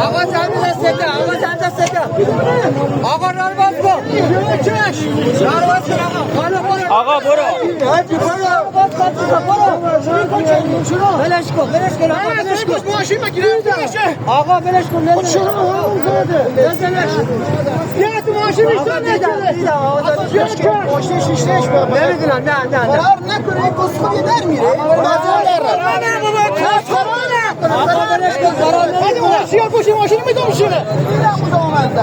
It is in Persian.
آقا چند دسته آقا چند دسته آقا نرواز کن نرواز کن آقا برو بلش کن بلش کن ماشین بگیره آقا بلش کن بیا تو ماشین بیشتر نکنه ماشین شیشتش نمیدونم نه فرار نکنه این کسخوری در میره آقا بلش کن فرار نمیکنه ماشین میدونم شونه میرم بودم آمد